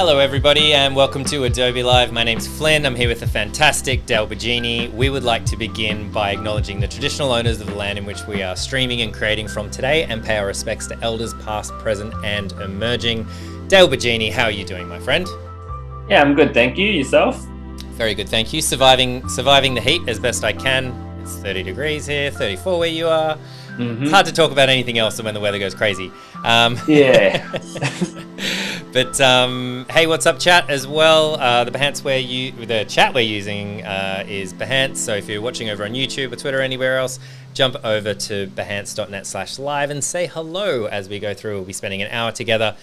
Hello everybody and welcome to Adobe Live. My name's Flynn. I'm here with the fantastic Dale Bigeni. We would like to begin by acknowledging the traditional owners of the land in which we are streaming and creating from today and pay our respects to elders past, present and emerging. Dale Bigeni, how are you doing, my friend? Yeah, I'm good, thank you. Yourself? Very good, thank you. Surviving the heat as best I can. It's 30 degrees here, 34 where you are. Mm-hmm. It's hard to talk about anything else than when the weather goes crazy. Yeah. But hey, what's up, chat? As well, the chat we're using is Behance. So if you're watching over on YouTube or Twitter or anywhere else, jump over to behance.net/live and say hello as we go through. We'll be spending an hour together,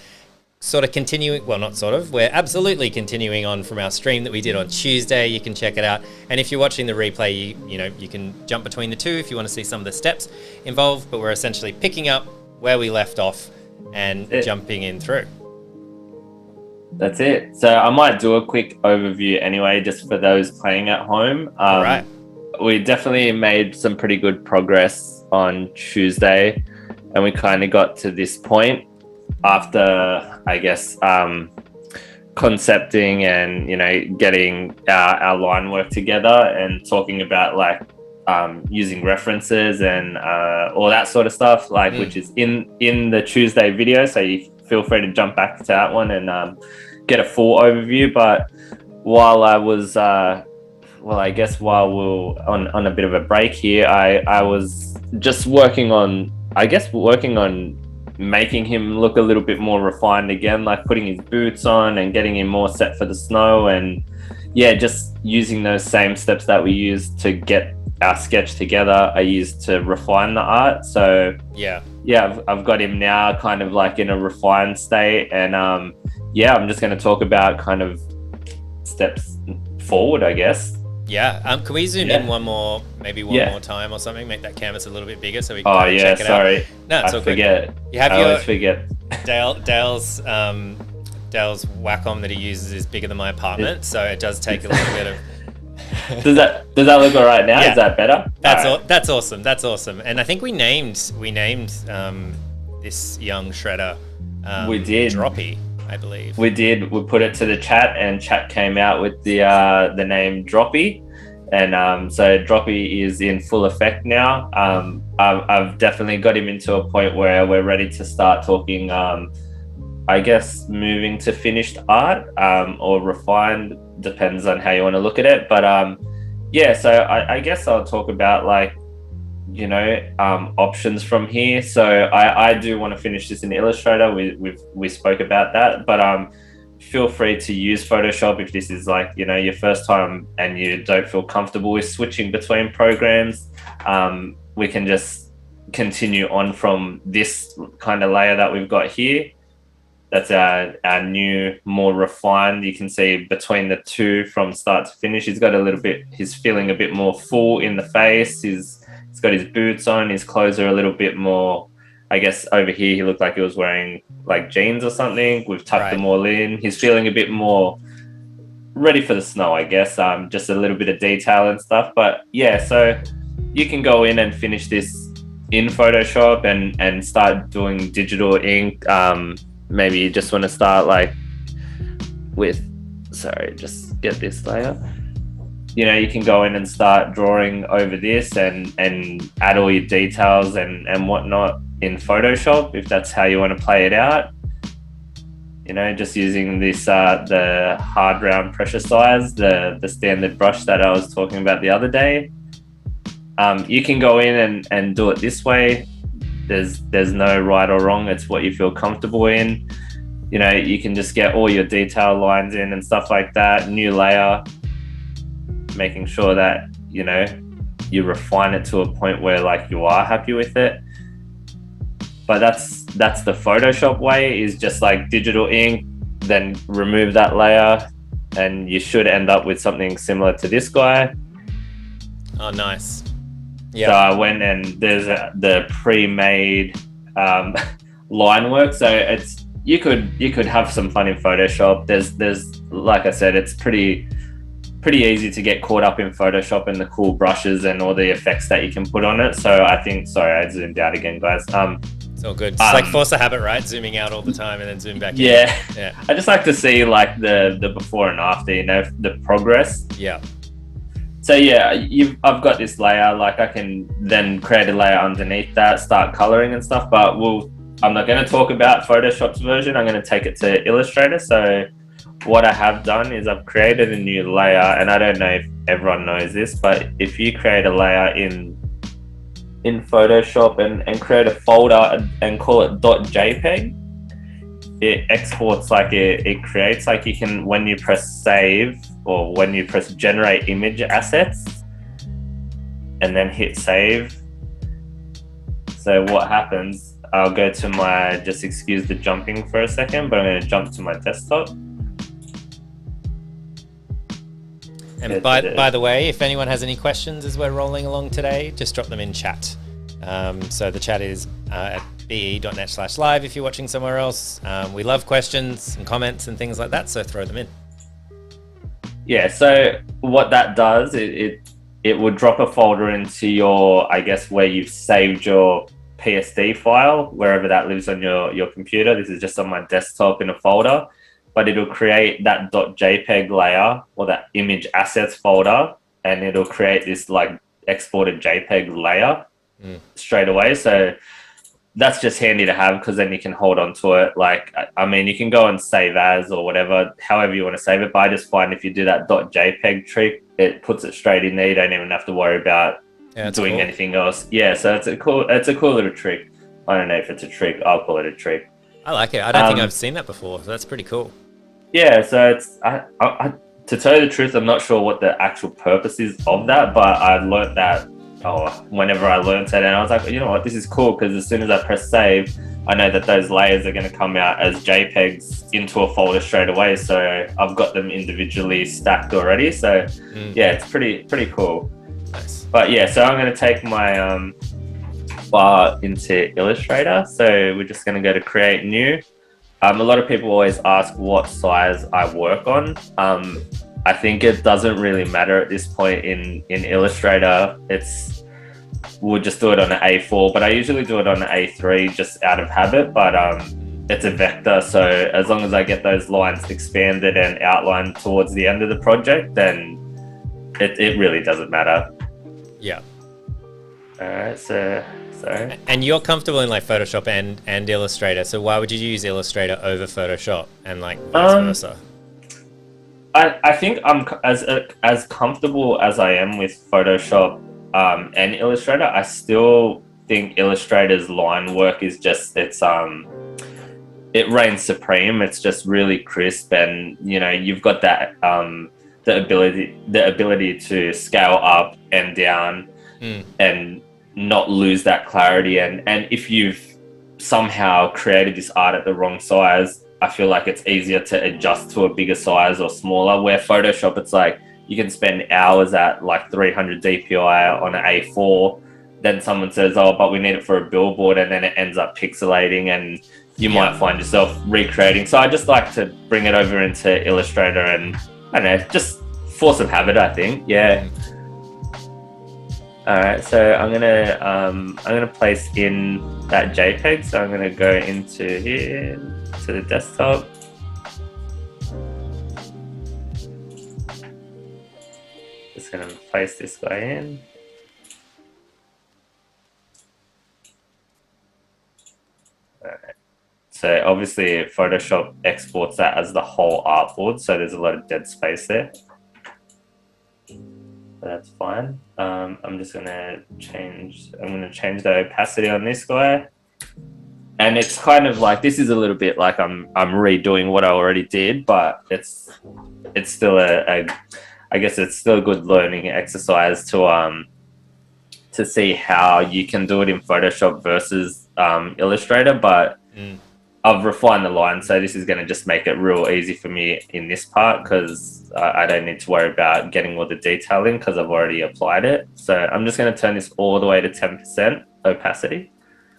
we're absolutely continuing on from our stream that we did on Tuesday. You can check it out. And if you're watching the replay, you can jump between the two if you want to see some of the steps involved. But we're essentially picking up where we left off and jumping in through. That's it. So I might do a quick overview anyway, just for those playing at home. All right. We definitely made some pretty good progress on Tuesday, and we kind of got to this point after, I guess, concepting and, getting our line work together and talking about using references and all that sort of stuff, which is in the Tuesday video. So you feel free to jump back to that one and get a full overview. But while I was, while we're on a bit of a break here, I was just working on making him look a little bit more refined again, like putting his boots on and getting him more set for the snow. And yeah, just using those same steps that we used to get our sketch together, I used to refine the art. So yeah, I've got him now kind of like in a refined state. And I'm just going to talk about kind of steps forward, I guess. Yeah. Can we zoom in one more time or something? Make that canvas a little bit bigger so we can check it sorry. out. No, it's I all forget. You have I always forget. Dale's Wacom that he uses is bigger than my apartment, so it does take a little bit of. Does that look all right now? Yeah. Is that better? That's awesome. That's awesome. And I think we named this young shredder. We did. Droppy, I believe. We did. We put it to the chat, and chat came out with the name Droppy, and so Droppy is in full effect now. I've definitely got him into a point where we're ready to start talking. I guess moving to finished art or refined, depends on how you want to look at it. But so I guess I'll talk about options from here. So I do want to finish this in Illustrator. We spoke about that, but feel free to use Photoshop if this is your first time and you don't feel comfortable with switching between programs. We can just continue on from this kind of layer that we've got here. That's our new, more refined. You can see between the two from start to finish, he's feeling a bit more full in the face. He's got his boots on, his clothes are a little bit more, I guess over here he looked like he was wearing jeans or something. We've tucked them all in. He's feeling a bit more ready for the snow, I guess. Just a little bit of detail and stuff. But yeah, so you can go in and finish this in Photoshop and start doing digital ink. Maybe you just want to start just get this layer. You can go in and start drawing over this and add all your details and whatnot in Photoshop if that's how you want to play it out. Just using this the hard round pressure size, the standard brush that I was talking about the other day. You can go in and do it this way. There's no right or wrong. It's what you feel comfortable in. You can just get all your detail lines in and stuff like that. New layer, making sure that you refine it to a point where you are happy with it. But that's the Photoshop way, is just digital ink, then remove that layer, and you should end up with something similar to this guy. Oh, nice. Yeah. So I went and there's the pre-made line work. So you could have some fun in Photoshop. There's like I said, it's pretty pretty easy to get caught up in Photoshop and the cool brushes and all the effects that you can put on it. So I think, sorry, I zoomed out again, guys. It's all good. It's like force a habit, right? Zooming out all the time and then zoom back in. Yeah. I just like to see like the before and after, you know, the progress. Yeah. So yeah, I've got this layer, like I can then create a layer underneath that, start coloring and stuff, but I'm not going to talk about Photoshop's version. I'm going to take it to Illustrator. So what I have done is I've created a new layer, and I don't know if everyone knows this, but if you create a layer in Photoshop and create a folder and call it .jpeg, it exports, like it creates, like you can, when you press save or when you press generate image assets and then hit save. So what happens, I'll go to my, just excuse the jumping for a second, but I'm going to jump to my desktop. And by the way, if anyone has any questions as we're rolling along today, just drop them in chat. So the chat is at be.net/live if you're watching somewhere else. We love questions and comments and things like that, so throw them in. Yeah, so what that does, it would drop a folder into your, I guess, where you've saved your PSD file, wherever that lives on your computer. This is just on my desktop in a folder, but it'll create that .jpeg layer or that image assets folder, and it'll create this like exported JPEG layer straight away. So that's just handy to have, because then you can hold on to it. Like, I mean, you can go and save as or whatever, however you want to save it. But I just find if you do that .jpeg trick, it puts it straight in there. You don't even have to worry about doing anything else. Yeah, so it's a cool little trick. I don't know if it's a trick. I'll call it a trick. I like it. I don't think I've seen that before, so that's pretty cool. Yeah, so it's to tell you the truth, I'm not sure what the actual purpose is of that, but I learned that whenever I learned it, and I was like, you know what, this is cool, because as soon as I press save, I know that those layers are going to come out as JPEGs into a folder straight away. So I've got them individually stacked already. So yeah, it's pretty cool. Nice. But yeah, so I'm going to take my bar into Illustrator. So we're just going to go to create new. A lot of people always ask what size I work on. I think it doesn't really matter at this point in Illustrator. We'll just do it on an A4, but I usually do it on an A3 just out of habit, but it's a vector. So as long as I get those lines expanded and outlined towards the end of the project, then it really doesn't matter. Yeah. All right, so. And you're comfortable in like Photoshop and Illustrator, so why would you use Illustrator over Photoshop and like vice versa? I think I'm as comfortable as I am with Photoshop and Illustrator. I still think Illustrator's line work is just it reigns supreme. It's just really crisp, and you know, you've got that the ability to scale up and down and not lose that clarity. And if you've somehow created this art at the wrong size, I feel like it's easier to adjust to a bigger size or smaller, where Photoshop, it's like you can spend hours at like 300 DPI on an A4, then someone says, oh, but we need it for a billboard, and then it ends up pixelating and you might find yourself recreating. So I just like to bring it over into Illustrator, and I don't know, just force of habit, I think. Yeah. All right, so I'm gonna place in that JPEG. So I'm gonna go into here to the desktop. Just gonna place this guy in. All right. So obviously Photoshop exports that as the whole artboard, so there's a lot of dead space there. That's fine. I'm just gonna change the opacity on this guy, and it's kind of like, this is a little bit like I'm redoing what I already did, but it's still I guess it's still a good learning exercise to see how you can do it in Photoshop versus Illustrator. But I've refined the line, so this is going to just make it real easy for me in this part, because I don't need to worry about getting all the detail in, because I've already applied it. So I'm just going to turn this all the way to 10% opacity.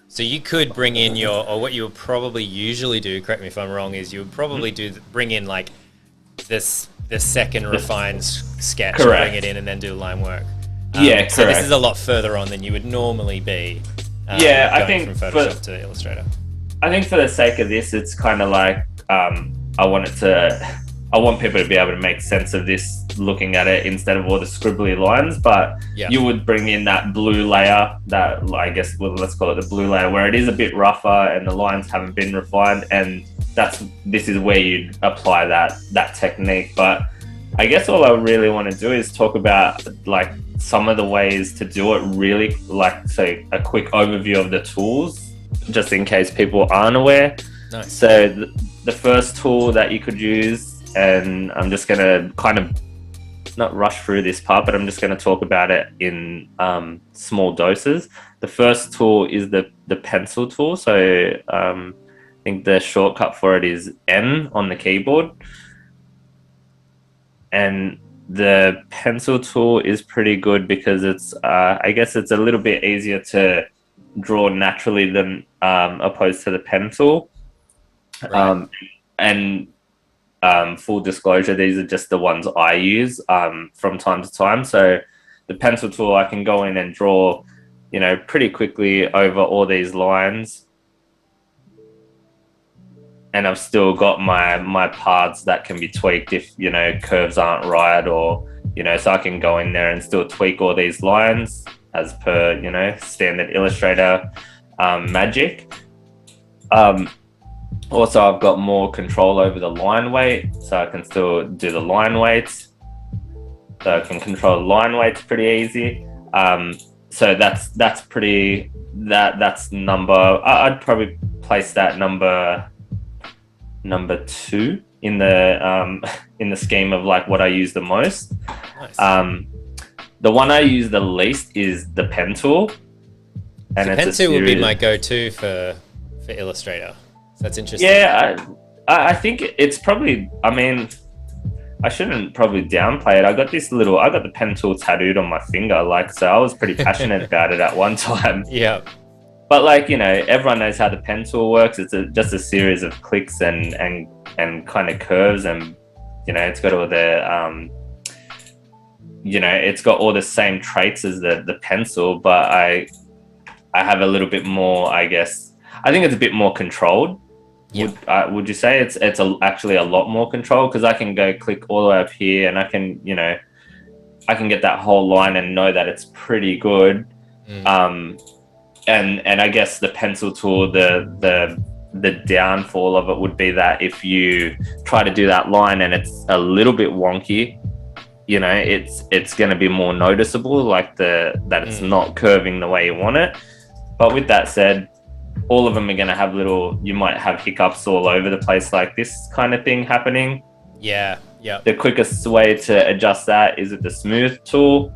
So you could bring in or what you would probably usually do, correct me if I'm wrong, is you would probably bring in like this the second refined sketch, Correct. bring it in, and then do line work. Yeah, so this correct. is a lot further on than you would normally be. Yeah, I going think from Photoshop to Illustrator. I think for the sake of this, it's kind of like I want people to be able to make sense of this looking at it instead of all the scribbly lines. But you would bring in that blue layer, that I guess let's call it the blue layer, where it is a bit rougher and the lines haven't been refined, and this is where you'd apply that technique. But I guess all I really want to do is talk about like some of the ways to do it, really, like say a quick overview of the tools, just in case people aren't aware. Nice. So the first tool that you could use, and I'm just going to kind of not rush through this part, but I'm just going to talk about it in small doses. The first tool is the pencil tool. So I think the shortcut for it is N on the keyboard. And the pencil tool is pretty good because it's, I guess it's a little bit easier to draw naturally than opposed to the pen tool. Right. And full disclosure, these are just the ones I use from time to time. So the pencil tool, I can go in and draw, pretty quickly over all these lines. And I've still got my paths that can be tweaked if, curves aren't right, or, so I can go in there and still tweak all these lines as per, standard Illustrator magic. Also, I've got more control over the line weight, so I can still do the line weights. So I can control the line weights pretty easy. So that's number, I'd probably place that number 2 in the scheme of like what I use the most. Nice. The one I use the least is the pen tool. And the pen tool would be my go-to for Illustrator. So that's interesting. Yeah, I think it's probably, I shouldn't probably downplay it. I got the pen tool tattooed on my finger, so I was pretty passionate about it at one time. Yeah. But everyone knows how the pen tool works. It's just a series of clicks and kind of curves, and it's got all the it's got all the same traits as the pencil, but I have a little bit more, I guess. I think it's a bit more controlled. Yep. Would you say it's actually a lot more controlled, because I can go click all the way up here and I can I can get that whole line and know that it's pretty good. And I guess the pencil tool, the downfall of it would be that if you try to do that line and it's a little bit wonky, it's going to be more noticeable, that it's not curving the way you want it. But with that said, all of them are going to have you might have hiccups all over the place, like this kind of thing happening. Yeah. The quickest way to adjust that is with the smooth tool,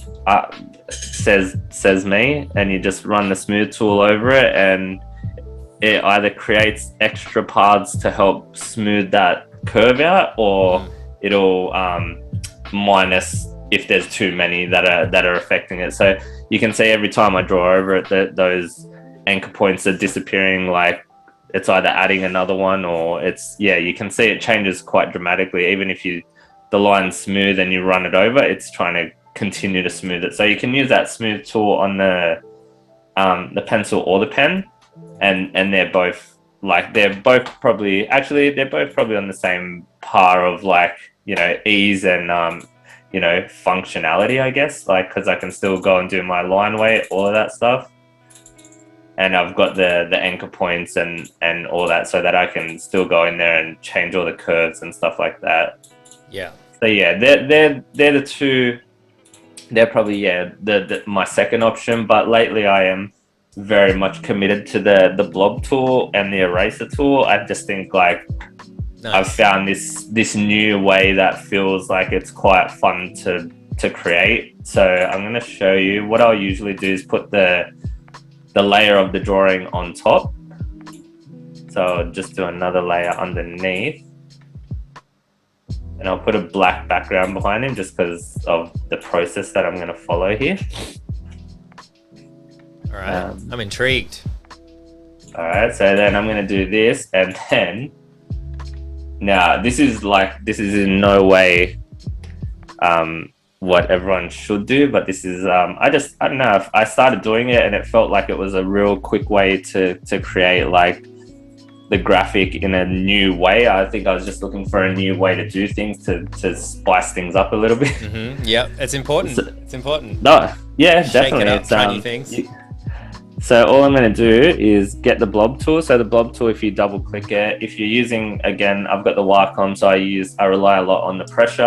says me, and you just run the smooth tool over it, and it either creates extra paths to help smooth that curve out, or it'll minus if there's too many that are affecting it. So you can see every time I draw over it that those anchor points are disappearing, it's either adding another one, or you can see it changes quite dramatically. Even if the line's smooth and you run it over, it's trying to continue to smooth it. So you can use that smooth tool on the pencil or the pen, and they're both probably on the same par of ease and functionality, I guess, because I can still go and do my line weight, all of that stuff. And I've got the anchor points and all that, so that I can still go in there and change all the curves and stuff like that. Yeah. So yeah, they're the two. They're probably my second option. But lately, I am very much committed to the blob tool and the eraser tool. I just think Nice. I've found this new way that feels like it's quite fun to create. So I'm going to show you. What I'll usually do is put the layer of the drawing on top. So I'll just do another layer underneath, and I'll put a black background behind him just because of the process that I'm going to follow here. All right, I'm intrigued. All right, so then I'm going to do this, and then now this is in no way what everyone should do, but this is I don't know, I started doing it and it felt like it was a real quick way to create like the graphic in a new way. I think I was just looking for a new way to do things, to spice things up a little bit. Yeah, it's important. It's important. No, yeah, Shake definitely. it up, It's try new things. So all I'm going to do is get the blob tool. So the blob tool, if you double click it, if you're using, again, I've got the Wacom, so I rely a lot on the pressure,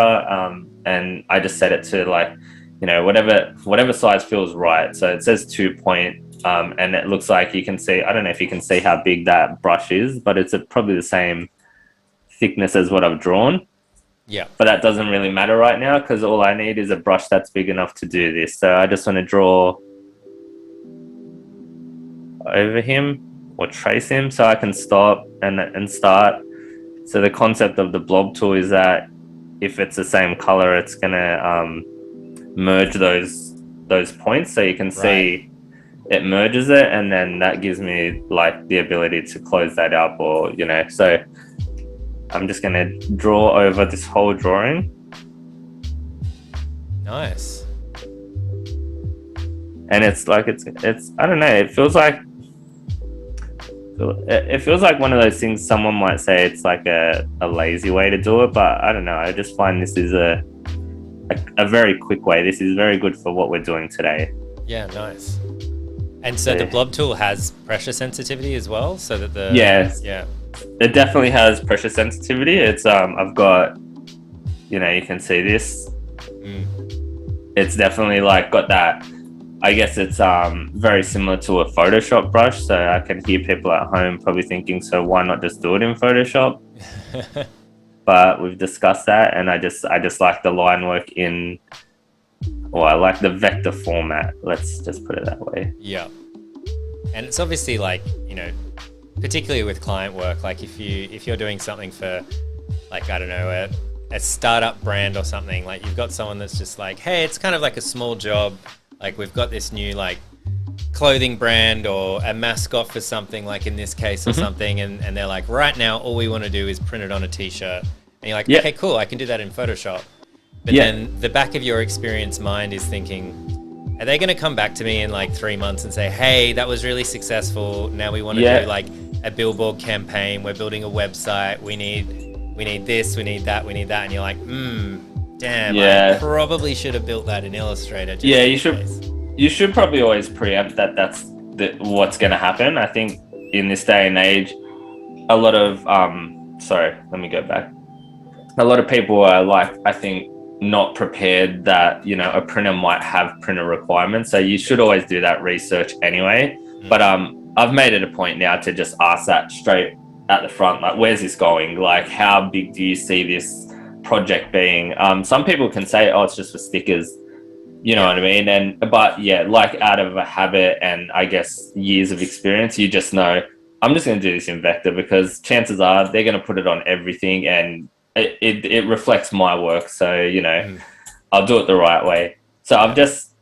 and I just set it to like, you know, whatever size feels right. So it says 2-point, and it looks like you can see, I don't know if you can see how big that brush is, but it's probably the same thickness as what I've drawn. Yeah. But that doesn't really matter right now because all I need is a brush that's big enough to do this. So I just want to draw over him or trace him so I can stop and start. So the concept of the blob tool is that if it's the same color, it's gonna merge those points, so you can see it merges it, and then that gives me like the ability to close that up, or you know. So I'm just gonna draw over this whole drawing. Nice. And it's like it's I don't know, it feels like one of those things someone might say it's like a lazy way to do it, but I don't know, I just find this is a very quick way. This is very good for what we're doing today. Yeah, nice. And so the blob tool has pressure sensitivity as well, so that it definitely has pressure sensitivity. It's I've got, you know, you can see this. It's definitely like got that. I guess it's very similar to a Photoshop brush, so I can hear people at home probably thinking, so why not just do it in Photoshop? But we've discussed that, and I just like the line work in, or I like the vector format. Let's just put it that way. Yeah. And it's obviously like, you know, particularly with client work, like if you're doing something for like, I don't know, a startup brand or something, like you've got someone that's just like, hey, it's kind of like a small job. Like we've got this new like clothing brand or a mascot for something, like in this case or something, and they're like, right now all we want to do is print it on a t-shirt, and you're like, okay, cool, I can do that in Photoshop. But then the back of your experienced mind is thinking, are they going to come back to me in like 3 months and say, hey, that was really successful, now we want to do like a billboard campaign, we're building a website, we need this, we need that, and you're like, damn, I probably should have built that in Illustrator. You should probably always preempt that that's what's going to happen. I think in this day and age, a lot of let me go back. A lot of people are like, I think, not prepared that, you know, a printer might have printer requirements. So you should always do that research anyway. But I've made it a point now to just ask that straight at the front, like, where's this going? Like, how big do you see this project being? Some people can say, oh, it's just for stickers, you know what I mean? But like out of a habit and I guess years of experience, you just know, I'm just going to do this in vector because chances are they're going to put it on everything, and it reflects my work. So, you know, I'll do it the right way. So I've just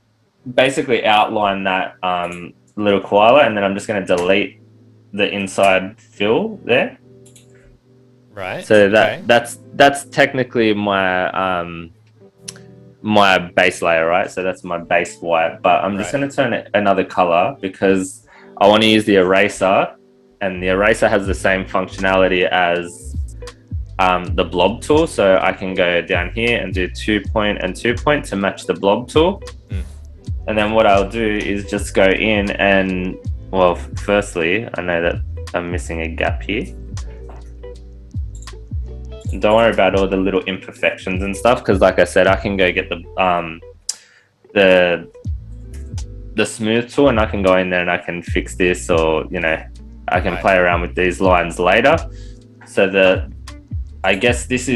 basically outlined that little koala, and then I'm just going to delete the inside fill there. Right. So that's technically my my base layer, right? So that's my base white, but I'm just going to turn it another color because I want to use the eraser, and the eraser has the same functionality as the blob tool. So I can go down here and do 2-point and 2-point to match the blob tool. And then what I'll do is just go in and, well, firstly, I know that I'm missing a gap here. Don't worry about all the little imperfections and stuff, because like I said, I can go get the smooth tool, and I can go in there and I can fix this, or, you know, I can play around with these lines later. So I guess this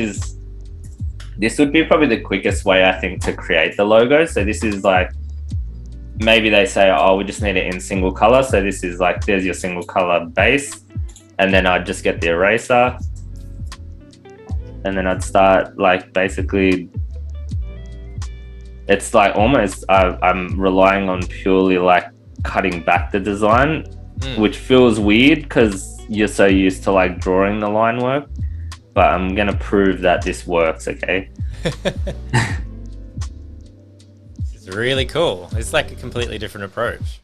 would be probably the quickest way, I think, to create the logo. So this is like, maybe they say, oh, we just need it in single color. So this is like, there's your single color base, and then I'd just get the eraser, and then I'd start like, basically it's like almost I'm relying on purely like cutting back the design, which feels weird because you're so used to like drawing the line work, but I'm gonna prove that this works. Okay. It's really cool. It's like a completely different approach.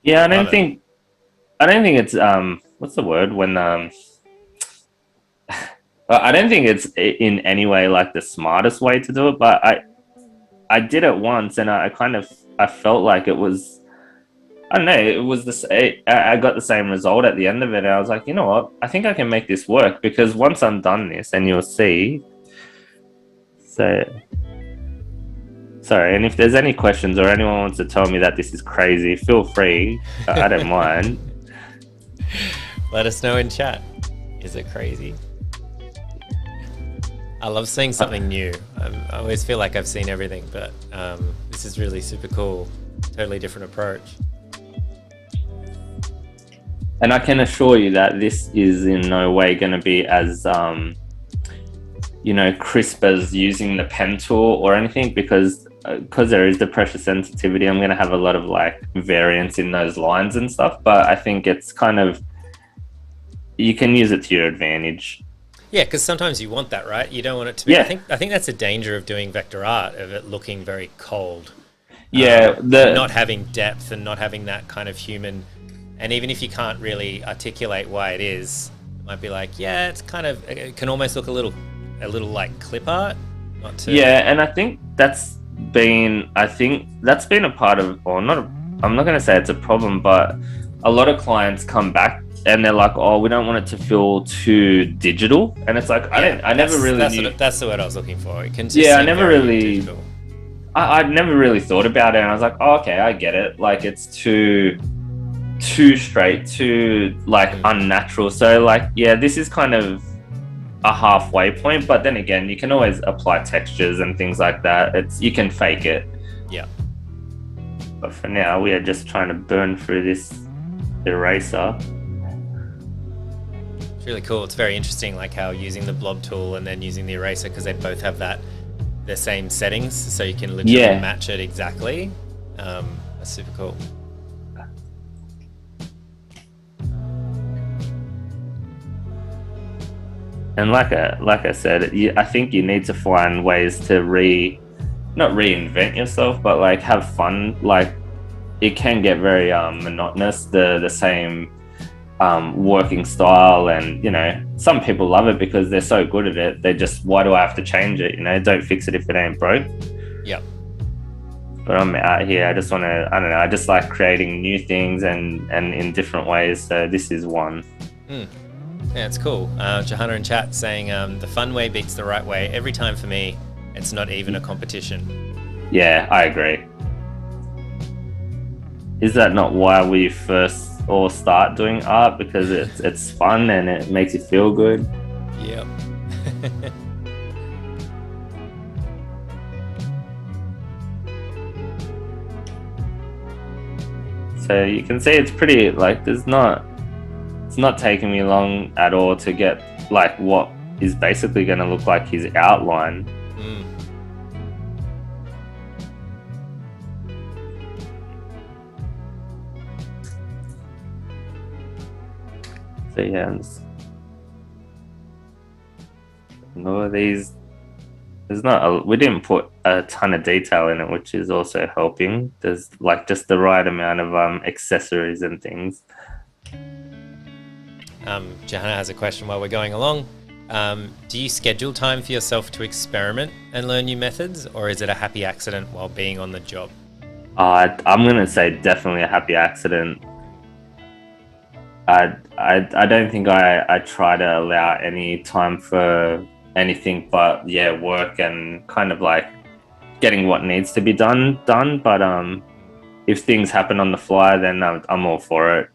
Yeah, Love it. I don't think it's what's the word when I don't think it's in any way like the smartest way to do it, but I did it once and I kind of I felt like it was I don't know, it was this I got the same result at the end of it and I was like, you know what? I think I can make this work because once I'm done this and you'll see. So sorry, and if there's any questions or anyone wants to tell me that this is crazy, feel free. I don't mind. Let us know in chat. Is it crazy? I love seeing something new. I always feel like I've seen everything, but this is really super cool. Totally different approach. And I can assure you that this is in no way going to be as, crisp as using the pen tool or anything because there is the pressure sensitivity. I'm going to have a lot of like variance in those lines and stuff, but I think it's kind of, you can use it to your advantage. Yeah, because sometimes you want that, right? You don't want it to be. Yeah. I think that's a danger of doing vector art, of it looking very cold. Yeah, not having depth and not having that kind of human. And even if you can't really articulate why it is, it might be like, yeah, it's kind of, it can almost look a little like clip art. Not to... Yeah, and I think that's been a part of, or not. I'm not going to say it's a problem, but a lot of clients come back and they're like, "Oh, we don't want it to feel too digital," and it's like, I never really knew. That's the word I was looking for. It can just I never really. digital. I'd never really thought about it, and I was like, "Oh, okay, I get it. Like, it's too straight, too like unnatural." So, like, yeah, this is kind of a halfway point. But then again, you can always apply textures and things like that. You can fake it. Yeah. But for now, we are just trying to burn through this eraser. It's really cool. It's very interesting, like how using the blob tool and then using the eraser, because they both have the same settings, so you can literally match it exactly. That's super cool. And like I said, I think you need to find ways to not reinvent yourself, but like have fun. Like it can get very monotonous, the same working style, and some people love it because they're so good at it. They just, why do I have to change it? Don't fix it if it ain't broke. Yep. But I'm out here. I just want to. I don't know. I just like creating new things and in different ways. So this is one. Yeah, it's cool. Johanna in chat saying the fun way beats the right way every time for me. It's not even a competition. Yeah, I agree. Is that not why we first all start doing art? Because it's fun and it makes you feel good. Yep. So you can see it's pretty, like, it's not taking me long at all to get like what is basically going to look like his outline. So yeah, no, these, we didn't put a ton of detail in it, which is also helping. There's like just the right amount of accessories and things. Johanna has a question while we're going along. Do you schedule time for yourself to experiment and learn new methods, or is it a happy accident while being on the job? I'm going to say definitely a happy accident. I don't think I try to allow any time for anything but work and kind of like getting what needs to be done. But if things happen on the fly, then I'm all for it.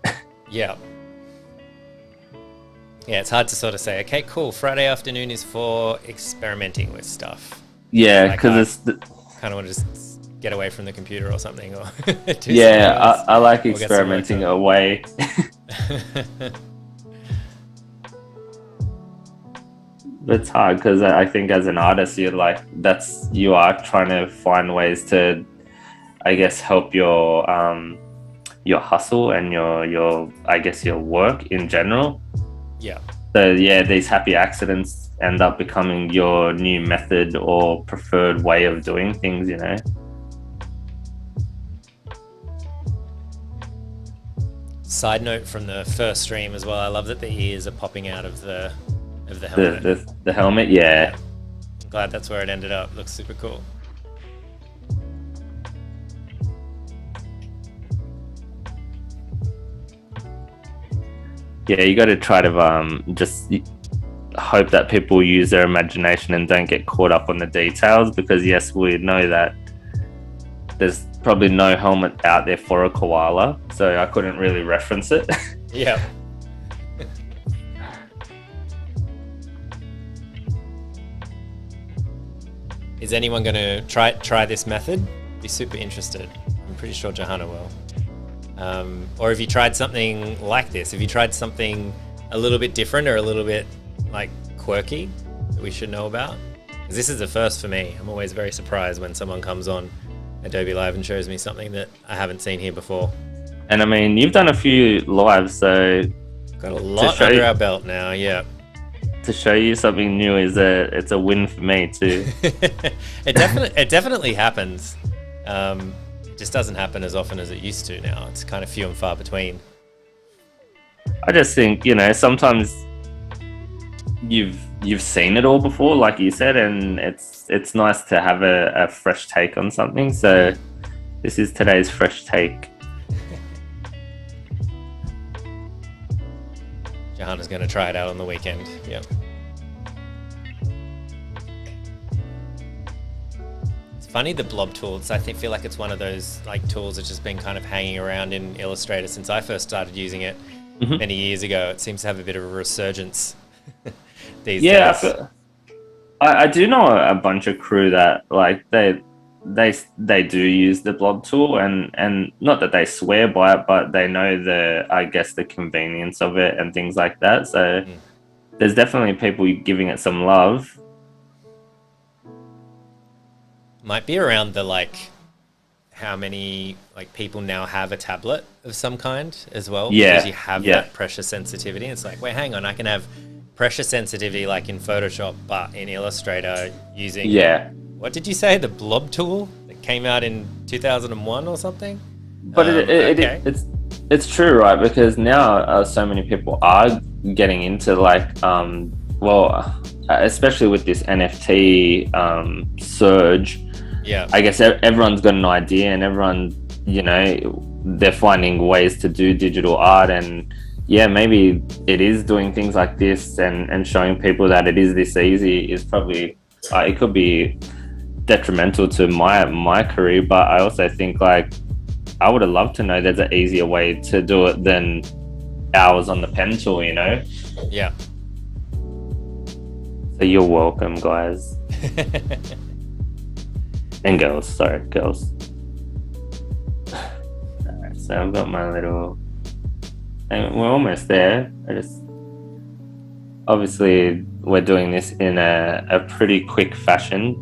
Yeah, it's hard to sort of say, okay, cool, Friday afternoon is for experimenting with stuff. Yeah, because kind of want to just get away from the computer or something, or I like experimenting away. It's hard because I think as an artist, you are trying to find ways to, I guess, help your hustle and your I guess your work in general. Yeah. So these happy accidents end up becoming your new method or preferred way of doing things. Side note from the first stream as well, I love that the ears are popping out of the helmet. The helmet, yeah. I'm glad that's where it ended up. Looks super cool. Yeah, you got to try to just hope that people use their imagination and don't get caught up on the details, because yes, we know that there's probably no helmet out there for a koala, so I couldn't really reference it. Yeah. Is anyone going to try this method? Be super interested. I'm pretty sure Johanna will. Or have you tried something like this? Have you tried something a little bit different or a little bit like quirky that we should know about? Because this is the first for me. I'm always very surprised when someone comes on Adobe Live and shows me something that I haven't seen here before. And I mean, you've done a few lives, so got a lot under our belt now. Yeah. To show you something new it's a win for me too. It definitely happens. It just doesn't happen as often as it used to now. It's kind of few and far between. I just think, sometimes you've seen it all before, like you said, and it's nice to have a fresh take on something. So this is today's fresh take. Johanna's going to try it out on the weekend. Yep. It's funny, the blob tools. I feel like it's one of those like tools that's just been kind of hanging around in Illustrator since I first started using it many years ago. It seems to have a bit of a resurgence these days. Yeah, I do know a bunch of crew that like they do use the blob tool, and not that they swear by it, but they know the convenience of it and things like that. So there's definitely people giving it some love. Might be around the how many people now have a tablet of some kind as well. Yeah, because you have that pressure sensitivity. It's like, wait, hang on, I can have pressure sensitivity like in Photoshop, but in Illustrator using what did you say? The blob tool that came out in 2001 or something? But it's true, right? Because now so many people are getting into especially with this NFT surge. Yeah, I guess everyone's got an idea, and everyone, they're finding ways to do digital art, and maybe it is doing things like this and showing people that it is this easy is probably it could be detrimental to my career. But I also think I would have loved to know there's an easier way to do it than hours on the pen tool, Yeah. So you're welcome, guys. And girls, sorry, girls. Alright, so I've got my little, and we're almost there. Obviously we're doing this in a pretty quick fashion.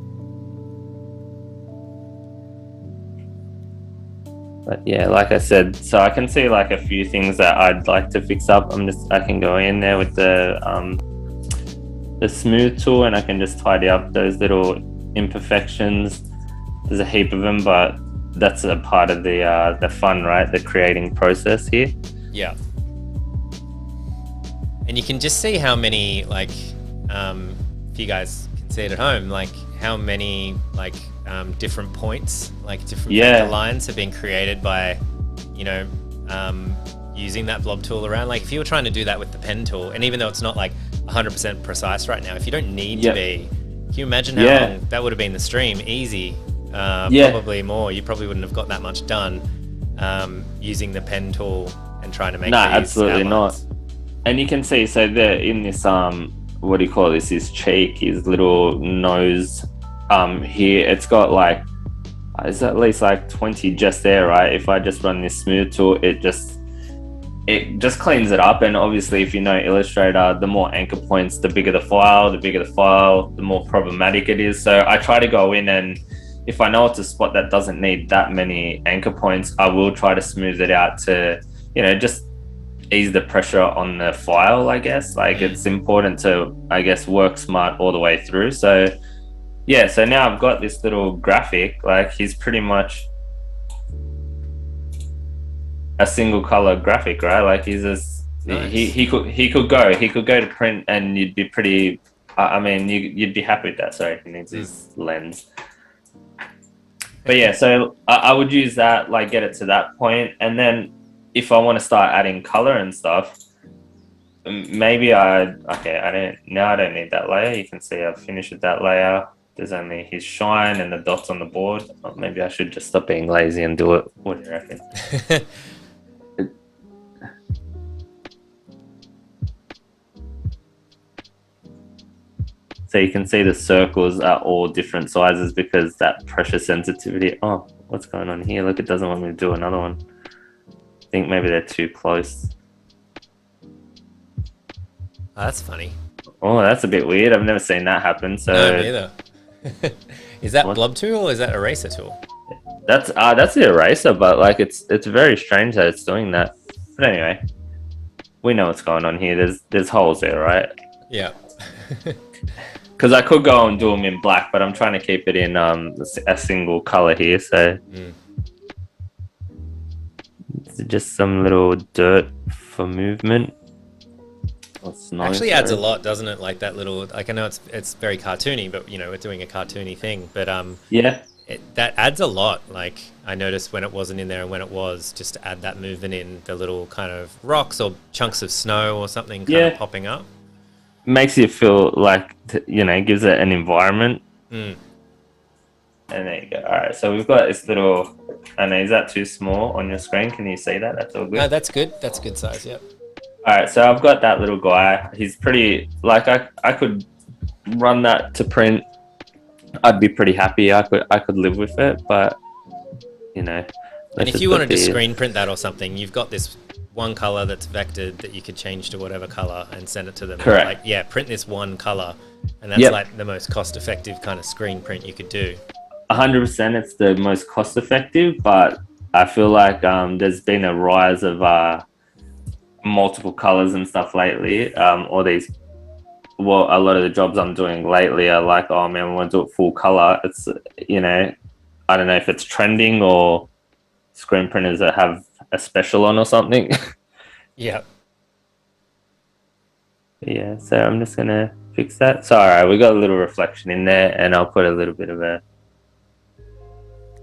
But yeah, like I said, so I can see a few things that I'd like to fix up. I can go in there with the smooth tool, and I can just tidy up those little imperfections. There's a heap of them, but that's a part of the fun, right? The creating process here. Yeah. And you can just see how many, if you guys can see it at home, how many, different points, different vector lines have been created by, using that blob tool around. If you were trying to do that with the pen tool, and even though it's not 100% precise right now, if you don't need to be, can you imagine how long that would have been the stream? Easy. Probably more. You probably wouldn't have got that much done using the pen tool and trying to make these absolutely outlines. Not. And you can see, so there in this what do you call this? His cheek, his little nose here. It's got it's at least 20 just there, right? If I just run this smooth tool, it just cleans it up. And obviously, if you know Illustrator, the more anchor points, the bigger the file, the more problematic it is. So I try to go in, and if I know it's a spot that doesn't need that many anchor points, I will try to smooth it out to, just ease the pressure on the file, I guess. It's important to, I guess, work smart all the way through. So yeah, so now I've got this little graphic, he's pretty much a single color graphic, right? Like he's just Nice. he could go to print, and you'd be pretty. I mean, you'd be happy with that. Sorry, he needs his lens. But yeah, so I would use that, like get it to that point, and then if I want to start adding color and stuff, maybe I don't need that layer. You can see I've finished with that layer. There's only his shine and the dots on the board. Oh, maybe I should just stop being lazy and do it. What do you reckon? So you can see the circles are all different sizes because that pressure sensitivity. Oh, what's going on here? Look, it doesn't want me to do another one. I think maybe they're too close. Oh, that's funny. Oh, that's a bit weird. I've never seen that happen. So No, neither. Is that blob tool or is that eraser tool? that's the eraser, but like it's very strange that it's doing that. But anyway, we know what's going on here. There's holes there, right? Yeah. Because I could go and do them in black, but I'm trying to keep it in a single color here. So it's just some little dirt for movement. Actually adds a lot, doesn't it? Like that little, like I know it's very cartoony, but you know, we're doing a cartoony thing, but yeah, that adds a lot. Like I noticed when it wasn't in there and when it was, just to add that movement in, the little kind of rocks or chunks of snow or something kind of popping up. Makes you feel like, gives it an environment. And there you go. All right, so we've got this little, I know, is that too small on your screen? Can you see that? That's all good? No, that's good. That's good size, yep. All right, so I've got that little guy. He's pretty, like I could run that to print. I'd be pretty happy. I could live with it, but, And if you wanted to screen print that or something, you've got this one color that's vectored that you could change to whatever color and send it to them. Correct. Like, yeah, print this one color, and that's like the most cost-effective kind of screen print you could do. 100%, it's the most cost-effective, but I feel like there's been a rise of multiple colors and stuff lately. A lot of the jobs I'm doing lately are like, oh man, we want to do it full color. It's I don't know if it's trending or screen printers that have a special on or something. Yeah. Yeah, so I'm just gonna fix that. So all right, we got a little reflection in there, and I'll put a little bit of a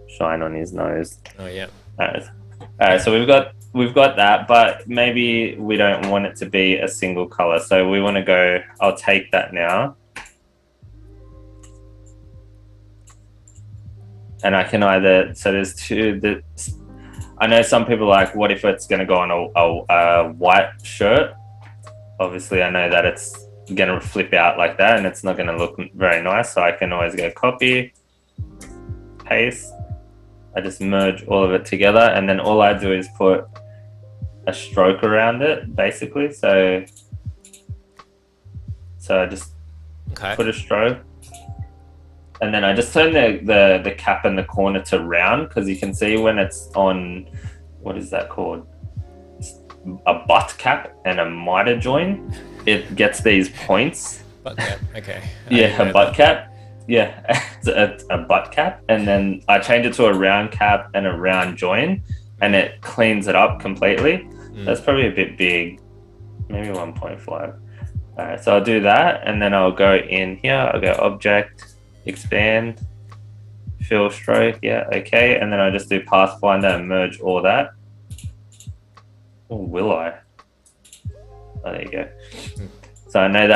shine on his nose. Oh yeah. All right, so we've got that, but maybe we don't want it to be a single color. So we want to go, I'll take that now. And I can either, so there's two, I know some people are like, what if it's going to go on a white shirt? Obviously, I know that it's going to flip out like that and it's not going to look very nice. So I can always go copy, paste. I just merge all of it together, and then all I do is put a stroke around it, basically. So I just put a stroke, and then I just turn the cap in the corner to round, because you can see when it's on, what is that called? A butt cap and a miter join, it gets these points. Butt cap, okay. Yeah, a butt cap. Yeah, it's a butt cap, and then I change it to a round cap and a round join, and it cleans it up completely. That's probably a bit big, maybe 1.5. All right, so I'll do that, and then I'll go in here. I'll go object, expand, fill stroke. Yeah, okay, and then I'll just do Pathfinder and merge all that. Or will I? Oh, there you go. So I know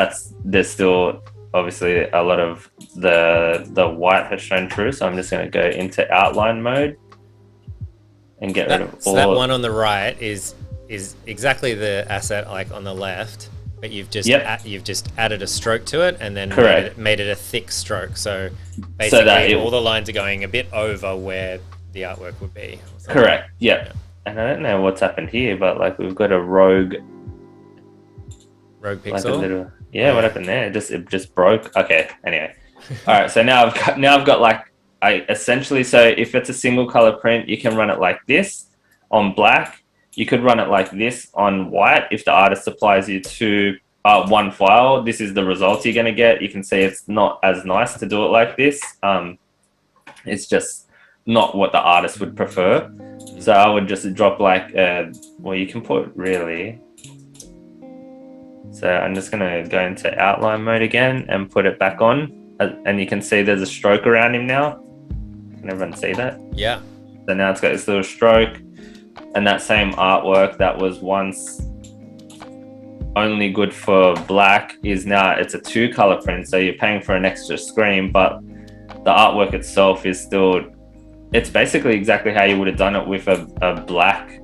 there's still obviously a lot of the white has shown through, so I'm just going to go into outline mode and get rid of all. So that one on the right is exactly the asset like on the left, but you've just added a stroke to it and then made it a thick stroke. So basically all the lines are going a bit over where the artwork would be. Correct. Yeah. And I don't know what's happened here, but like we've got a rogue pixel. Like what happened there? It just broke. Okay. Anyway. All right. So now I've got like so if it's a single color print, you can run it like this on black. You could run it like this on white. If the artist supplies you to one file, this is the results you're going to get. You can see it's not as nice to do it like this. It's just not what the artist would prefer. So I would just drop like, well, you can put really. So I'm just gonna go into outline mode again and put it back on. And you can see there's a stroke around him now. Can everyone see that? Yeah. So now it's got this little stroke, and that same artwork that was once only good for black is now, it's a 2-color print. So you're paying for an extra screen, but the artwork itself is still, it's basically exactly how you would have done it with a black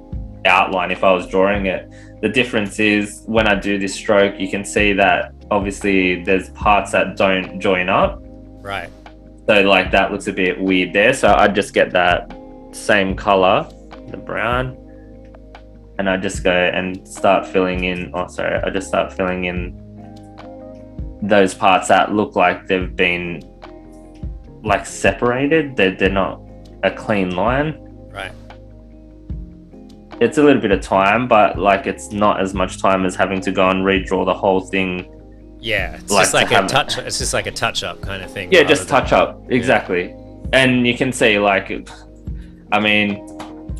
outline if I was drawing it. The difference is when I do this stroke, you can see that obviously there's parts that don't join up. Right. So like that looks a bit weird there. So I just get that same color, the brown, and I just go and start filling in. I just start filling in those parts that look like they've been like separated. They're not a clean line. Right. It's a little bit of time, but like it's not as much time as having to go and redraw the whole thing. Yeah, it's just like a touch. It's just like a touch-up kind of thing. Yeah, just touch up, exactly. Yeah. And you can see, like, I mean,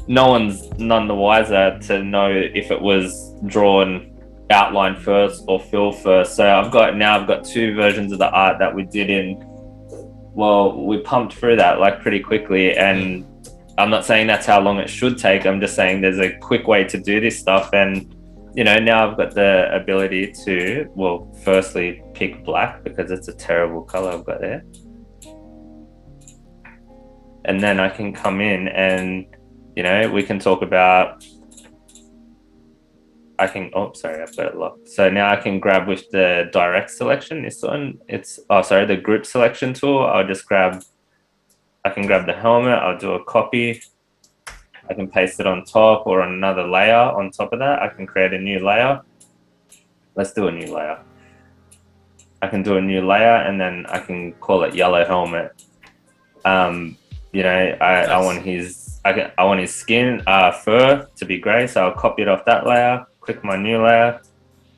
no one's none the wiser to know if it was drawn outline first or fill first. So I've got 2 versions of the art that we did in. Well, we pumped through that like pretty quickly, and I'm not saying that's how long it should take. I'm just saying there's a quick way to do this stuff, and you know, now I've got the ability to, well, firstly pick black because it's a terrible color I've got there. And then I can come in and, you know, we can talk about, I've got it locked. So now I can grab with the direct selection, this one, the group selection tool. I can grab the helmet, I'll do a copy. I can paste it on top or on another layer on top of that. I can create a new layer. Let's do a new layer. I can do a new layer and then I can call it yellow helmet. You know, I want his skin, fur to be grey. So I'll copy it off that layer, click my new layer,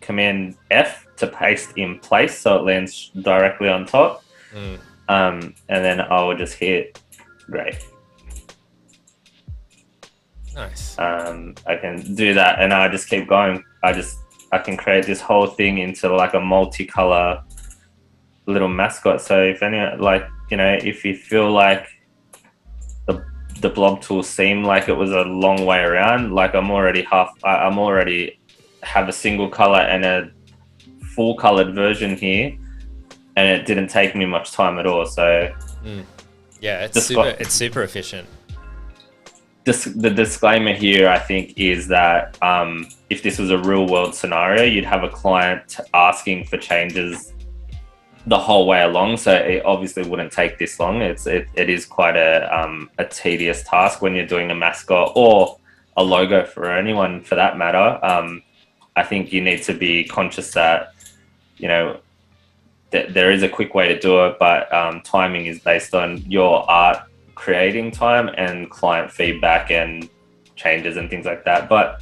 Command F to paste in place so it lands directly on top. And then I will just hit grey. Nice. I can do that and I just keep going. I can create this whole thing into like a multicolor little mascot. So if you feel like the blob tool seemed like it was a long way around, like I'm already have a single color and a full colored version here, and it didn't take me much time at all. So yeah, it's super efficient. The disclaimer here, I think, is that if this was a real world scenario, you'd have a client asking for changes the whole way along. So it obviously wouldn't take this long. It is quite a tedious task when you're doing a mascot or a logo for anyone for that matter. I think you need to be conscious that, you know, there is a quick way to do it, but timing is based on your art creating time and client feedback and changes and things like that. But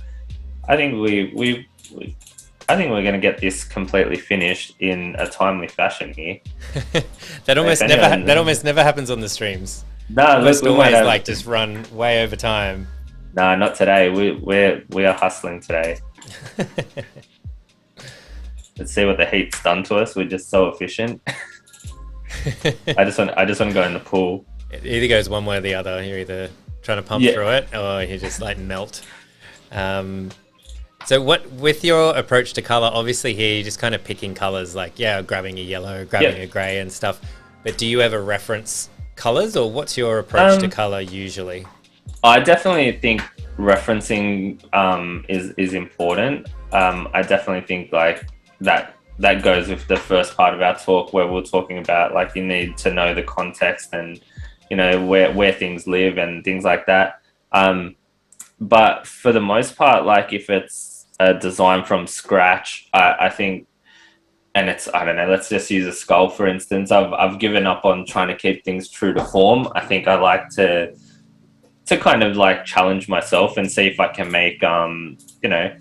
I think we're going to get this completely finished in a timely fashion here. that almost never happens on the streams. No, we always like just run way over time. No, not today. We are hustling today. Let's see what the heat's done to us. We're just so efficient. I just want to go in the pool. It either goes one way or the other. You're either trying to pump through it or you just like melt. So what, with your approach to color, obviously here you're just kind of picking colors, like, grabbing a yellow, grabbing a gray and stuff. But do you ever reference colors, or what's your approach to color usually? I definitely think referencing is important. I definitely think like that goes with the first part of our talk where we're talking about like you need to know the context and, you know, where things live and things like that. But for the most part, like if it's a design from scratch, I think, and it's, I don't know, let's just use a skull for instance. I've given up on trying to keep things true to form. I think I like to kind of like challenge myself and see if I can make you know,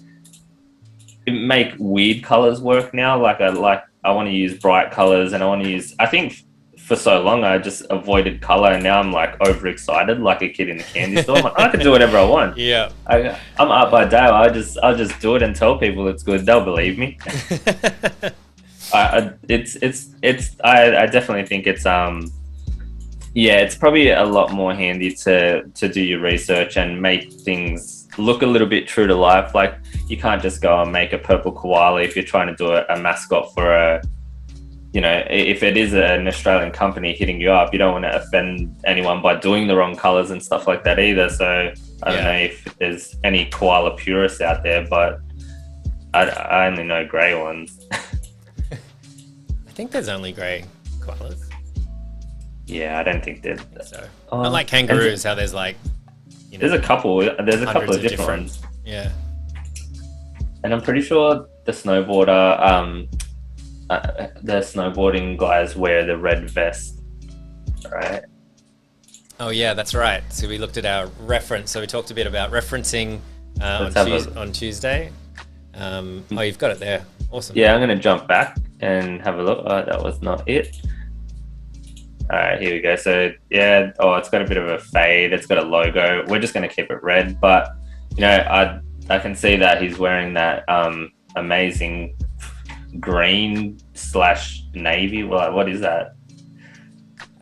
make weird colors work now. I want to use bright colors, and I think for so long I just avoided color, and now I'm like overexcited, like a kid in the candy store. I'm like, I can do whatever I want. Yeah. I'm Art by Dale. I'll just do it and tell people it's good. They'll believe me. I definitely think it's yeah, it's probably a lot more handy to do your research and make things look a little bit true to life. Like, you can't just go and make a purple koala if you're trying to do a mascot for a, you know, if it is an Australian company hitting you up, you don't want to offend anyone by doing the wrong colors and stuff like that either. So I don't know if there's any koala purists out there, but I only know grey ones. I think there's only grey koalas. Yeah, I don't think there's. So, not like kangaroos, how there's like, you know, there's a couple of different ones. Yeah. And I'm pretty sure the snowboarder, the snowboarding guys wear the red vest, right? Oh yeah, that's right. So we looked at our reference. So we talked a bit about referencing on Tuesday. Oh, you've got it there. Awesome. Yeah, I'm going to jump back and have a look. Oh, that was not it. All right, here we go. So yeah, it's got a bit of a fade. It's got a logo. We're just going to keep it red, but you know, I can see that he's wearing that amazing green / navy. Well, what is that?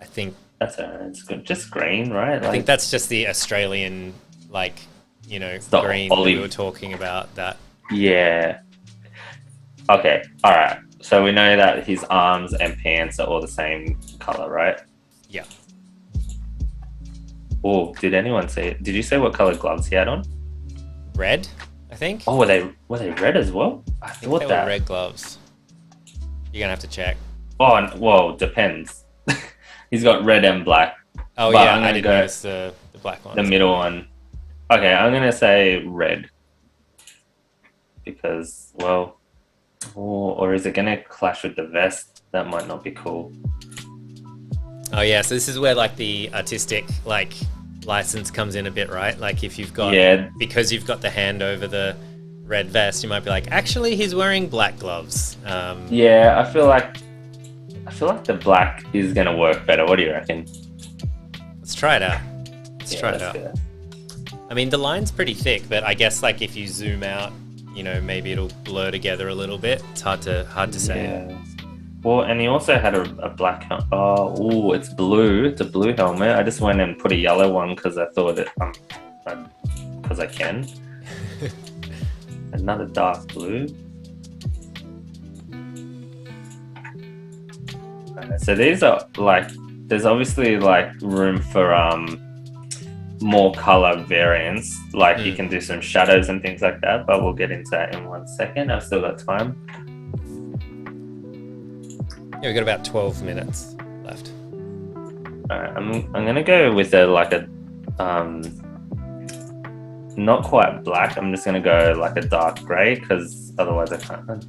I think it's good. Just green, right? I think that's just the Australian, like, you know, green that we were talking about. That. Yeah. Okay. All right. So we know that his arms and pants are all the same color, right? Yeah. Oh, did anyone see it? Did you say what color gloves he had on? Red, I think. Oh, were they red as well? I thought they were red gloves. You're gonna have to check. Oh, well, depends. He's got red and black. Oh yeah, I didn't notice the black one. The middle one. Okay, I'm gonna say red. Because, well, or is it gonna clash with the vest? That might not be cool. Oh yeah, so this is where like the artistic like license comes in a bit, right? Like if you've got because you've got the hand over the red vest, you might be like, actually, he's wearing black gloves. Yeah, I feel like the black is gonna work better. What do you reckon? Let's try it out. Try it out. I mean, the line's pretty thick, but I guess like if you zoom out, you know, maybe it'll blur together a little bit. It's hard to say. Yeah. Well, and he also had a black helmet. Oh, it's blue. It's a blue helmet. I just went and put a yellow one because I thought because I can. Another dark blue. So these are like, there's obviously like room for more color variants. Like you can do some shadows and things like that, but we'll get into that in 1 second. I've still got time. Yeah, we've got about 12 minutes left. Alright, I'm gonna go with a not quite black. I'm just gonna go like a dark grey because otherwise I can't.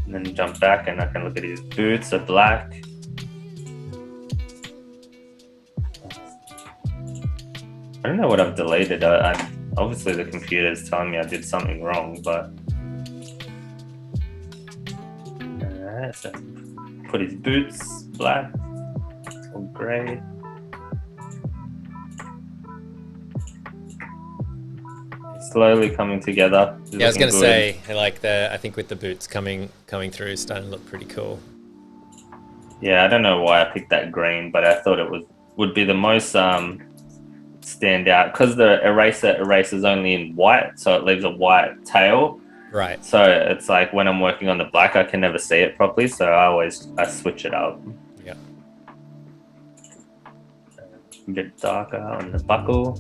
And then jump back and I can look at his boots are black. I don't know what I've deleted. Obviously the computer's telling me I did something wrong, but alright, so put his boots black or grey. Slowly coming together. Yeah, I was gonna say, like I think with the boots coming through, it's starting to look pretty cool. Yeah, I don't know why I picked that green, but I thought it would be the most stand out because the eraser erases only in white, so it leaves a white tail. Right. So it's like when I'm working on the black, I can never see it properly, so I switch it up. Yeah. A bit darker on the buckle.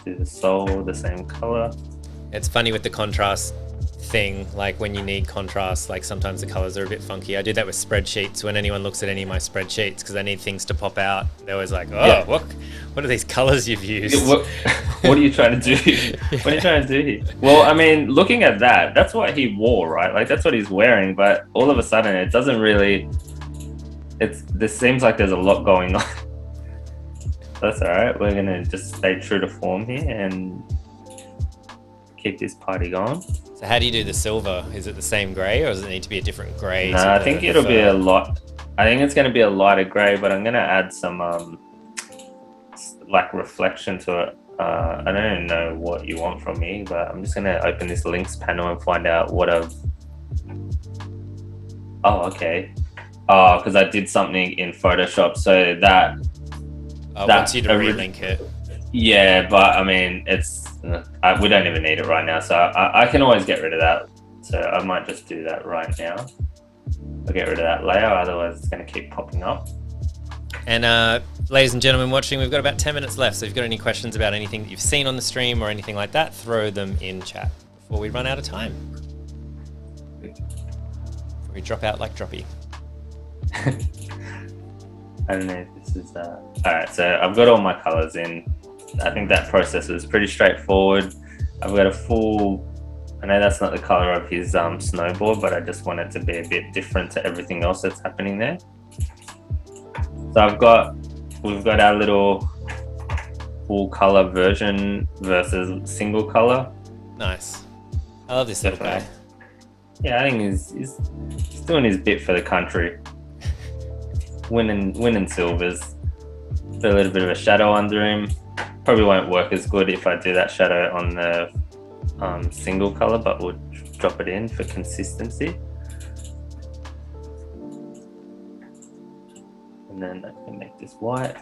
Do the sole the same color. It's funny with the contrast thing, like when you need contrast, like sometimes the colors are a bit funky. I do that with spreadsheets. When anyone looks at any of my spreadsheets, because I need things to pop out, they're always like, oh, what are these colors you've used? What are you trying to do? What are you trying to do here? Well, I mean, looking at that, that's what he wore, right? Like that's what he's wearing, but all of a sudden it doesn't really, this seems like there's a lot going on. That's all right. We're going to just stay true to form here and keep this party going. So how do you do the silver? Is it the same grey, or does it need to be a different grey? No, I think it'll be a lot. I think it's going to be a lighter grey, but I'm going to add some like reflection to it. I don't even know what you want from me, but I'm just going to open this links panel and find out what I've... Oh, okay. Oh, because I did something in Photoshop, so that wants you to relink it. Yeah, but I mean, we don't even need it right now, so I can always get rid of that. So I might just do that right now. I'll get rid of that layer, otherwise it's going to keep popping up. And ladies and gentlemen watching, we've got about 10 minutes left, so if you've got any questions about anything that you've seen on the stream or anything like that, throw them in chat before we run out of time. Before we drop out like Droppy. I don't know if this is... Alright, so I've got all my colors in. I think that process is pretty straightforward. I've got a full... I know that's not the color of his snowboard, but I just want it to be a bit different to everything else that's happening there. So we've got our little full color version versus single color. Nice. I love this little guy. Yeah, I think he's doing his bit for the country. Winning silvers. Put a little bit of a shadow under him. Probably won't work as good if I do that shadow on the single color, but we'll drop it in for consistency. And then I can make this white.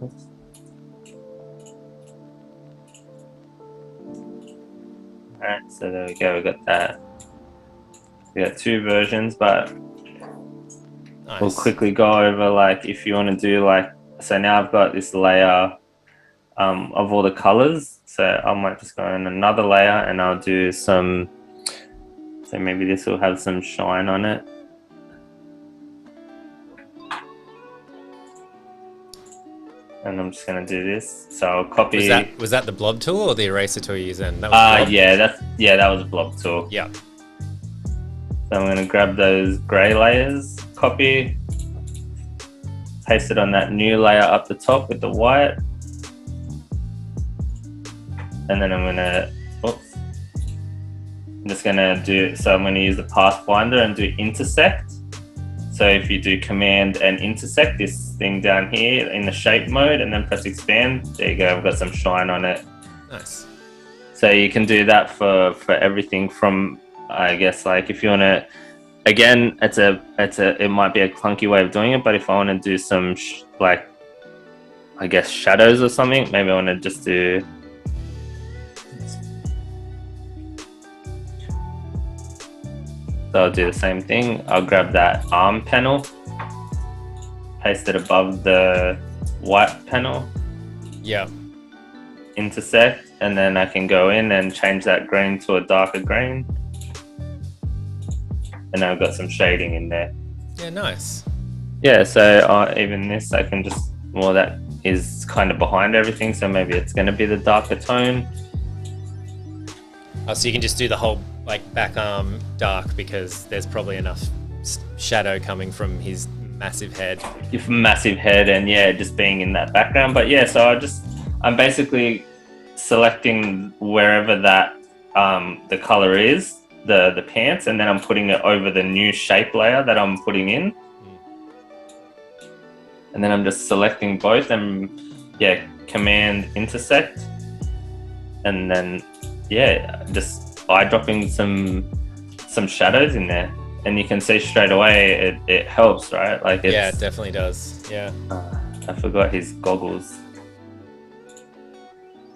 Oops. Alright, so there we go, we got that. We got two versions, but nice. We'll quickly go over, like, if you want to do, like, so now I've got this layer of all the colors, so I might just go in another layer and I'll do some, so maybe this will have some shine on it. And I'm just going to do this. So I'll copy. Was that the blob tool or the eraser tool you use then? That was that was a blob tool. Yeah. So I'm going to grab those grey layers, copy, paste it on that new layer up the top with the white. And then I'm going to, I'm just going to do, so I'm going to use the Pathfinder and do intersect. So if you do command and intersect this thing down here in the shape mode and then press expand, there you go, I've got some shine on it. Nice. So you can do that for everything from, I guess, like if you want to, again, it might be a clunky way of doing it, but if I want to do some like, I guess shadows or something, maybe I want to just do, so I'll do the same thing. I'll grab that arm panel, paste it above the white panel. Yeah. Intersect, and then I can go in and change that green to a darker green. And I've got some shading in there. Yeah, nice. Yeah, so even this, I can just, well, that is kind of behind everything, so maybe it's going to be the darker tone. Oh, so you can just do the whole like back arm dark because there's probably enough shadow coming from his massive head. Massive head, and yeah, just being in that background. But yeah, so I'm basically selecting wherever that the color is, the pants, and then I'm putting it over the new shape layer that I'm putting in. And then I'm just selecting both and yeah, command intersect, and then yeah, just eyedropping some shadows in there, and you can see straight away it helps, right? Like yeah, it definitely does. Yeah. I forgot his goggles.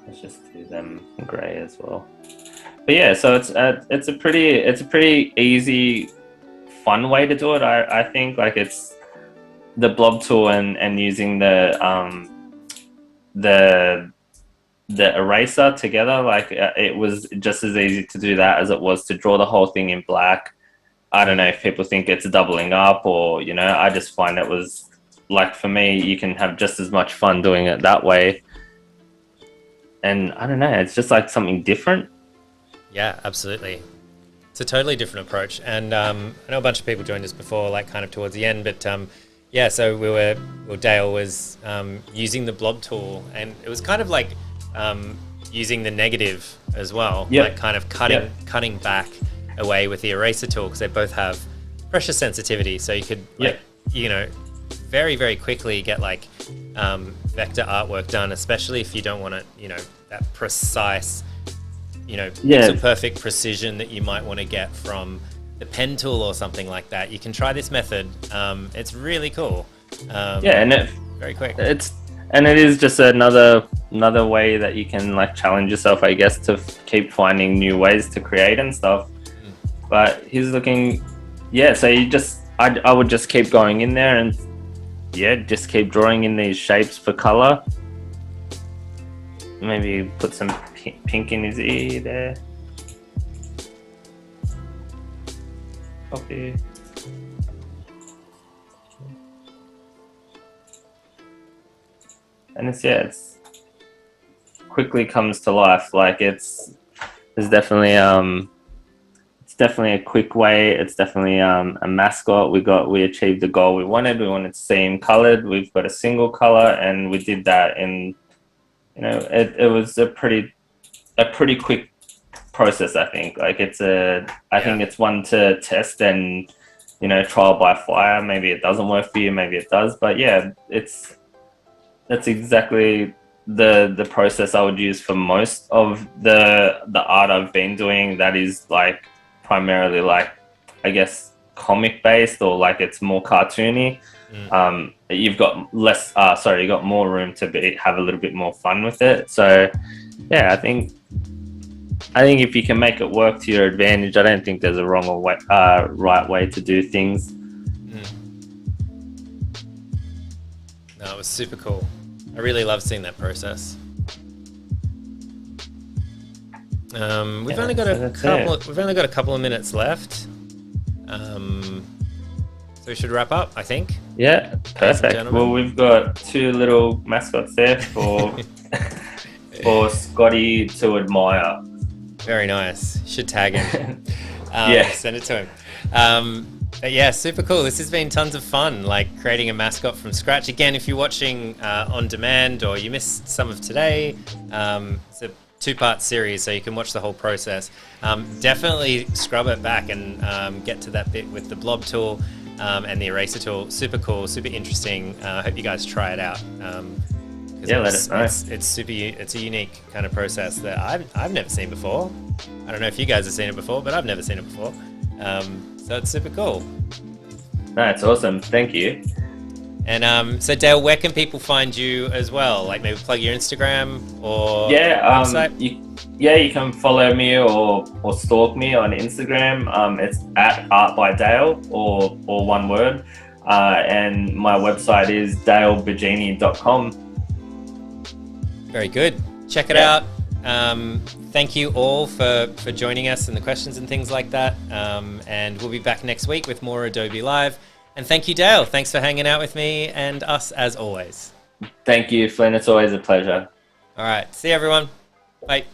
Let's just do them grey as well. But yeah, so it's a pretty easy, fun way to do it. I think, like, it's the blob tool and using the eraser together, like it was just as easy to do that as it was to draw the whole thing in black. I don't know if people think it's doubling up, or, you know, I just find it was, like, for me, you can have just as much fun doing it that way. And I don't know, it's just like something different. Yeah, absolutely. It's a totally different approach. And I know a bunch of people joined us before, like kind of towards the end, but Yeah, so Dale was using the blob tool, and it was kind of like using the negative as well, like kind of cutting back away with the eraser tool, because they both have pressure sensitivity. So you could, like, you know, very, very quickly get like vector artwork done, especially if you don't want it, you know, that precise, you know, pixel perfect precision that you might want to get from the pen tool or something like that. You can try this method. It's really cool. And it very quick. It is just another way that you can like challenge yourself, I guess, to keep finding new ways to create and stuff. But he's looking, so I would just keep going in there and just keep drawing in these shapes for color. Maybe put some pink in his ear there. Copy. And it's quickly comes to life. Like it's definitely a quick way. It's definitely a mascot. We achieved the goal we wanted. We wanted to see him colored. We've got a single color, and we did that in, you know, it was a pretty quick process. I think like I think it's one to test and, you know, trial by fire. Maybe it doesn't work for you, maybe it does, but that's exactly the process I would use for most of the art I've been doing. That is like primarily like, I guess, comic based, or like it's more cartoony. You've got you got more room to have a little bit more fun with it. So I think if you can make it work to your advantage, I don't think there's a wrong or right way to do things. No, it was super cool. I really love seeing that process. We've only got a couple of minutes left. So we should wrap up, I think. Yeah, perfect. Well, we've got two little mascots there for Scotty to admire. Very nice. Should tag him. Send it to him. But yeah, super cool. This has been tons of fun, like creating a mascot from scratch. Again, if you're watching on demand or you missed some of today, it's a 2-part series, so you can watch the whole process. Definitely scrub it back and get to that bit with the blob tool and the eraser tool. Super cool, super interesting. I hope you guys try it out. Let us know. It's a unique kind of process that I've never seen before. I don't know if you guys have seen it before, but I've never seen it before. So it's super cool. No, it's awesome. Thank you. And so Dale, where can people find you as well? Like maybe plug your Instagram or website? You can follow me or stalk me on Instagram. It's at @artbydale or one word. And my website is dalebigeni.com. Very good. Check it out. Thank you all for joining us and the questions and things like that. And we'll be back next week with more Adobe Live. And thank you, Dale. Thanks for hanging out with me and us as always. Thank you, Flynn. It's always a pleasure. All right. See you, everyone. Bye.